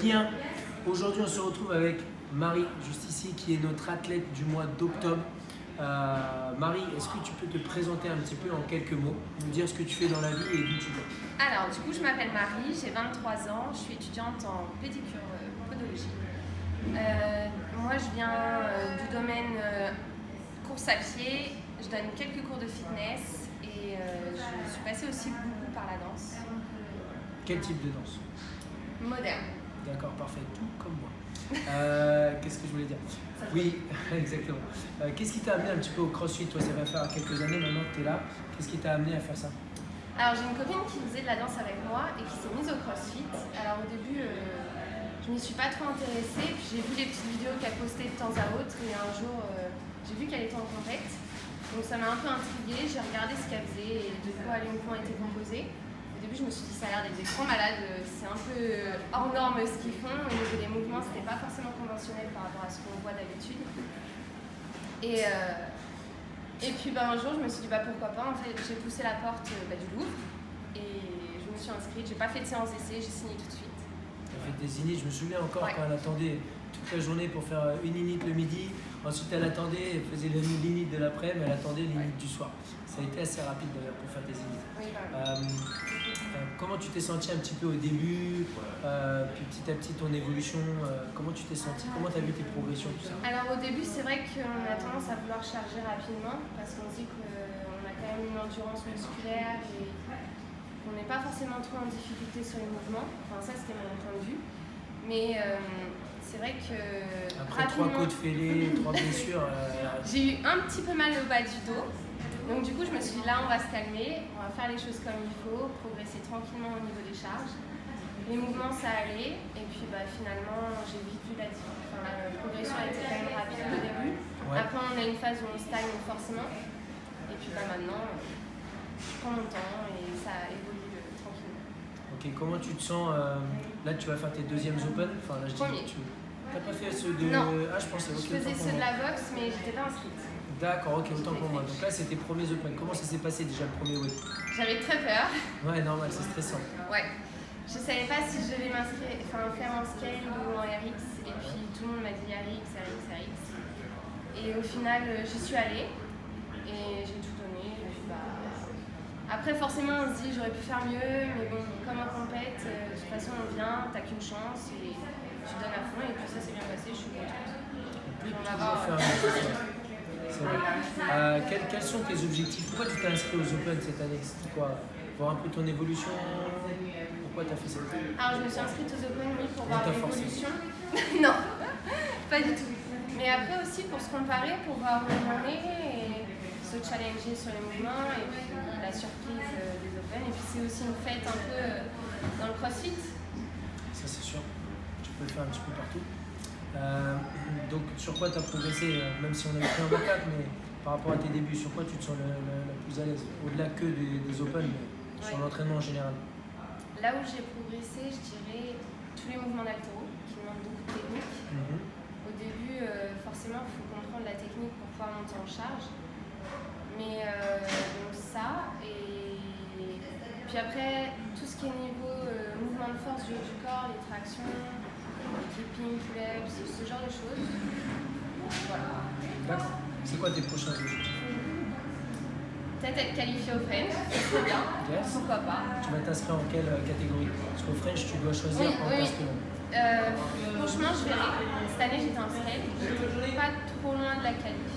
Bien, aujourd'hui on se retrouve avec Marie, juste ici, qui est notre athlète du mois d'octobre. Marie, est-ce que tu peux te présenter un petit peu en quelques mots, nous dire ce que tu fais dans la vie et d'où tu viens? Alors, du coup, je m'appelle Marie, j'ai 23 ans, je suis étudiante en pédicure podologie. Moi, je viens du domaine course à pied, je donne quelques cours de fitness et je suis passée aussi beaucoup par la danse. Quel type de danse? Moderne. D'accord, parfait, tout comme moi. Qu'est-ce que je voulais dire? Oui, exactement. Qu'est-ce qui t'a amené un petit peu au CrossFit? Toi, ça va faire quelques années maintenant que tu es là. Qu'est-ce qui t'a amené à faire ça? Alors, j'ai une copine qui faisait de la danse avec moi et qui s'est mise au CrossFit. Alors, au début, je m'y suis pas trop intéressée. Puis j'ai vu les petites vidéos qu'elle postait de temps à autre et un jour, j'ai vu qu'elle était en compète. Donc, ça m'a un peu intriguée. J'ai regardé ce qu'elle faisait et de quoi les mouvements étaient composés. Au début, je me suis dit, ça a l'air d'être des grands malades. C'est un peu hors norme ce qu'ils font. Au niveau des mouvements, c'était pas forcément conventionnel par rapport à ce qu'on voit d'habitude. Et puis un jour, je me suis dit pourquoi pas. En fait, j'ai poussé la porte du Louvre et je me suis inscrite. J'ai pas fait de séance d'essai, j'ai signé tout de suite. Tu as fait des init, je me souviens encore quand elle attendait toute la journée pour faire une init le midi. Ensuite, elle attendait, elle faisait l'init de l'après-midi, mais elle attendait l'init du soir. Ça a été assez rapide d'ailleurs pour faire des init. Oui, comment tu t'es senti un petit peu au début, puis petit à petit ton évolution, comment tu t'es senti, comment tu as vu tes progressions, tout ça? Alors au début, c'est vrai qu'on a tendance à vouloir charger rapidement parce qu'on se dit qu'on a quand même une endurance musculaire et qu'on n'est pas forcément trop en difficulté sur les mouvements. Enfin ça, c'était mon point de vue. Mais c'est vrai que après rapidement, 3 côtes fêlées, 3 blessures. J'ai eu un petit peu mal au bas du dos. Donc du coup, je me suis dit là, on va se calmer, on va faire les choses comme il faut, progresser tranquillement au niveau des charges. Les mouvements, ça allait, et puis finalement, j'ai vite vu la progression a été quand même rapide au début. Ouais. Après, on a une phase où on stagne forcément, et puis maintenant, je prends mon temps et ça évolue tranquillement. Ok, comment tu te sens là, tu vas faire tes deuxièmes Open. Enfin, là, je dis, tu n'as pas fait ceux de... Non, je pensais. Je faisais ceux de la boxe, mais j'étais pas inscrite. D'accord, ok, autant pour moi. Donc là, c'est tes premiers Open. Comment ça s'est passé déjà le premier web? J'avais très peur. Ouais, normal, c'est stressant. Ouais. Je savais pas si je devais faire en scale ou en RX. Et puis tout le monde m'a dit RX. Et au final, j'y suis allée. Et j'ai tout donné. Et puis, après, forcément, on se dit j'aurais pu faire mieux. Mais bon, comme en compète, de toute façon, on vient, t'as qu'une chance. Et tu donnes à fond. Et puis ça s'est bien passé, je suis contente. On va voir. Quels sont tes objectifs? Pourquoi tu t'es inscrit aux Open cette année? C'était quoi? Voir un peu ton évolution? Pourquoi tu as fait ça? Alors je me suis inscrite aux Open pour voir l'évolution. Non, pas du tout. Mais après aussi pour se comparer, pour voir où on est et se challenger sur les mouvements et puis la surprise des Open. Et puis c'est aussi une fête un peu dans le CrossFit. Ça c'est sûr, tu peux le faire un petit peu partout. Donc sur quoi tu as progressé, même si on avait pris un workout, mais par rapport à tes débuts, sur quoi tu te sens le plus à l'aise? Au-delà que des Open, mais sur l'entraînement en général. Là où j'ai progressé, je dirais tous les mouvements d'haltéro qui demandent beaucoup de technique. Au début, forcément, il faut comprendre la technique pour pouvoir monter en charge. Mais donc ça, et puis après, tout ce qui est niveau mouvement de force du corps, les tractions, keeping, pull-ups, ce genre de choses. Voilà. D'accord. C'est quoi tes prochains objectifs? Peut-être être qualifié au French, c'est bien. Yes. Pourquoi pas. Tu vas t'inscrire en quelle catégorie? Parce qu'au French, tu dois choisir en t'inscrivant. Franchement, je verrai. Cette année, j'étais inscrite. J'étais pas trop loin de la qualif.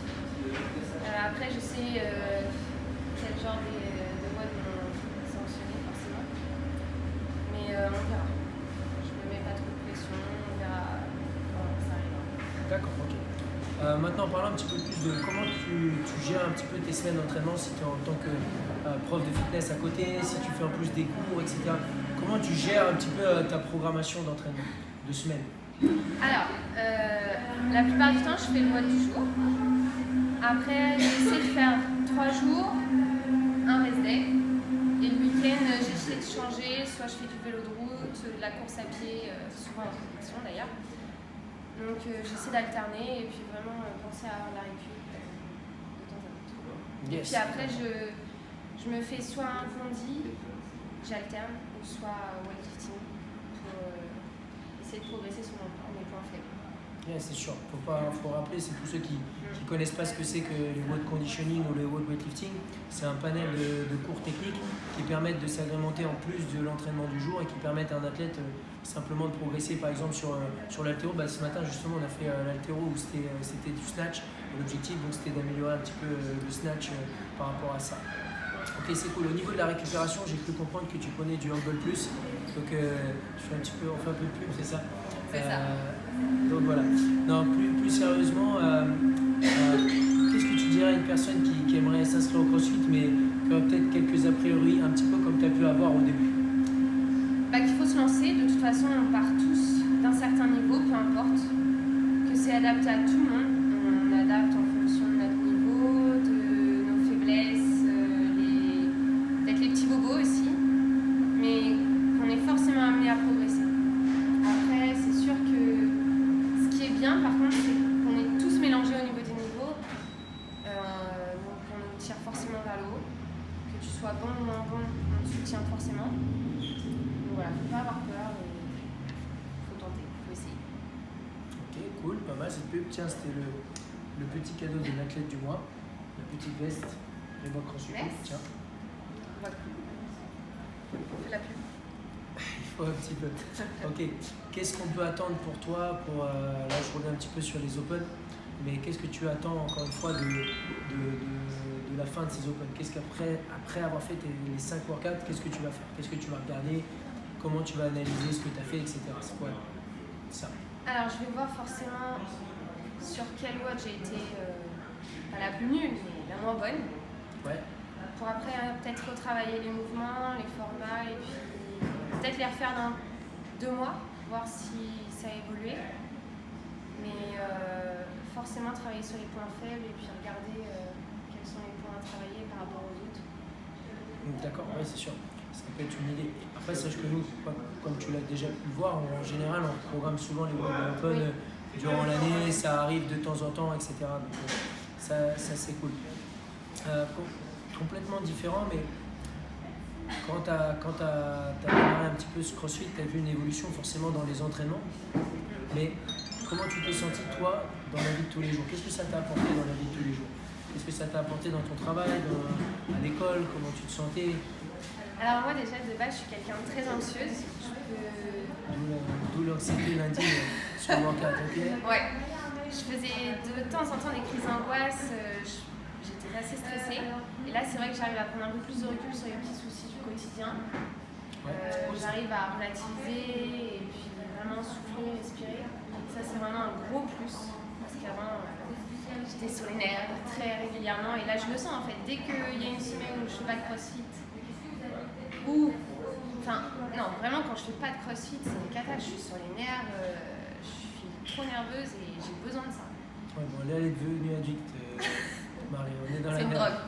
Après, je sais quel genre de voies vont sanctionner forcément. Mais on verra. Je me mets pas trop de pression. On verra comment ça arrivera. D'accord, ok. Maintenant, parlons un petit peu plus de comment tu gères un petit peu tes semaines d'entraînement, si tu es en tant que prof de fitness à côté, si tu fais en plus des cours, etc. Comment tu gères un petit peu ta programmation d'entraînement de semaine? Alors, la plupart du temps, je fais le mode du jour. Après, j'essaie de faire 3 jours, un rest day. Et le week-end, j'essaie de changer. Soit je fais du vélo de route, de la course à pied, souvent en compétition d'ailleurs. Donc j'essaie d'alterner et puis vraiment penser à la récup de temps à autre. Yes. Puis après, je me fais soit un condi, j'alterne, ou soit weightlifting pour essayer de progresser sur mes points faibles. Yeah, c'est sûr. Faut rappeler, c'est pour ceux qui ne connaissent pas ce que c'est que le weight conditioning ou le weightlifting. C'est un panel de cours techniques qui permettent de s'agrémenter en plus de l'entraînement du jour et qui permettent à un athlète simplement de progresser. Par exemple, sur l'haltéro, ce matin, justement, on a fait l'haltéro où c'était du snatch. L'objectif, donc, c'était d'améliorer un petit peu le snatch par rapport à ça. Ok, c'est cool. Au niveau de la récupération, j'ai cru comprendre que tu prenais du Angle Plus. Donc, on fait un peu de pub, c'est ça? C'est ça. Donc voilà. Non, plus sérieusement, qu'est-ce que tu dirais à une personne qui aimerait s'inscrire au CrossFit mais qui aurait peut-être quelques a priori, un petit peu comme tu as pu avoir au début? Qu'il faut se lancer. De toute façon, on part tous d'un certain niveau, peu importe. Que c'est adapté à tout le monde. On adapte en fonction de notre niveau, de nos faiblesses, peut-être les petits bobos aussi. Mais on est forcément amené à progresser. Après, c'est sûr que ce qui est bien, par contre, c'est qu'on est tous mélangés au niveau des niveaux. Donc on nous tire forcément vers le haut. Que tu sois bon ou moins bon, on te soutient forcément. Donc voilà, faut pas avoir peur, faut tenter, faut essayer. Ok, cool, pas mal cette pub. Tiens, c'était le petit cadeau de l'athlète du mois. La petite veste Reebok CrossFit. Tiens. Voilà. Fais la pub. Il faut un petit peu. Ok, qu'est-ce qu'on peut attendre pour toi là, je reviens un petit peu sur les Open, mais qu'est-ce que tu attends encore une fois de la fin de ces Open? Qu'est-ce après avoir fait les 5 workouts, qu'est-ce que tu vas faire? Qu'est-ce que tu vas regarder? Comment tu vas analyser ce que tu as fait, etc. C'est quoi ça? Alors, je vais voir forcément sur quelle watch j'ai été, pas la plus nulle, mais la moins bonne. Ouais. Pour après peut-être retravailler les mouvements, les formats et puis peut-être les refaire dans 2 mois, voir si ça a évolué. Mais forcément travailler sur les points faibles et puis regarder quels sont les points à travailler par rapport aux autres. D'accord, oui, c'est sûr. Ça peut être une idée. Après, sache que nous, comme tu l'as déjà pu le voir, en général, on programme souvent les World Open durant l'année, ça arrive de temps en temps, etc. Donc ça c'est cool. Complètement différent, mais quand tu as démarré un petit peu ce CrossFit, tu as vu une évolution forcément dans les entraînements. Mais comment tu t'es senti, toi, dans la vie de tous les jours? Qu'est-ce que ça t'a apporté dans la vie de tous les jours? Qu'est-ce que ça t'a apporté dans ton travail, à l'école? Comment tu te sentais? Alors moi déjà de base je suis quelqu'un de très anxieuse. D'où l'anxiété lundi sur le workout, ok? Ouais. Je faisais de temps en temps des crises d'angoisse, j'étais assez stressée. Et là c'est vrai que j'arrive à prendre un peu plus de recul sur les petits soucis du quotidien. J'arrive à relativiser et puis vraiment souffler, respirer. Ça c'est vraiment un gros plus. Parce qu'avant j'étais sur les nerfs très régulièrement et là je le sens en fait. Dès qu'il y a une semaine où je fais pas de CrossFit, non, vraiment quand je fais pas de CrossFit, c'est une cata, je suis sur les nerfs, je suis trop nerveuse et j'ai besoin de ça. Ouais, bon, là elle est devenue addicte, Marie, on est dans la C'est une merde. drogue.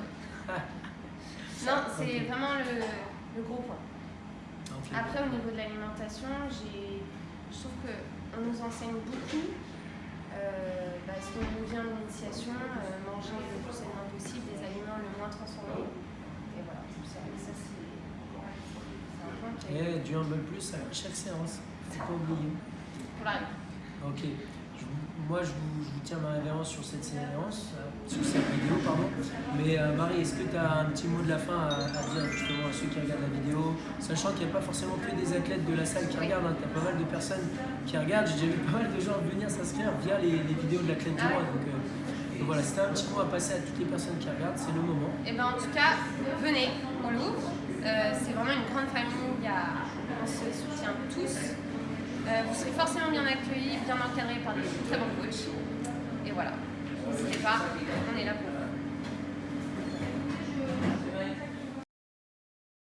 Non, c'est vraiment le gros point. Okay. Après, au niveau de l'alimentation, je trouve qu'on nous enseigne beaucoup ce qui nous vient de l'initiation, manger le plus aliment possible, des aliments le moins transformés. Et voilà, ça c'est un point qui est... Et du Humble Plus à chaque séance, faut pas oublier. Voilà. Ok. Moi, je vous tiens ma révérence sur cette séance, sur cette vidéo, pardon. Mais Marie, est-ce que tu as un petit mot de la fin à dire justement à ceux qui regardent la vidéo, sachant qu'il n'y a pas forcément que des athlètes de la salle qui regardent, tu as pas mal de personnes qui regardent. J'ai déjà vu pas mal de gens venir s'inscrire via les vidéos de l'athlète du mois. Donc voilà, c'était un petit mot à passer à toutes les personnes qui regardent, c'est le moment. Et ben en tout cas, venez au Louvre. C'est vraiment une grande famille, on se soutient tous. Vous serez forcément bien accueillis, bien encadrés par des très bons coachs. Et voilà, n'hésitez pas, on est là pour vous.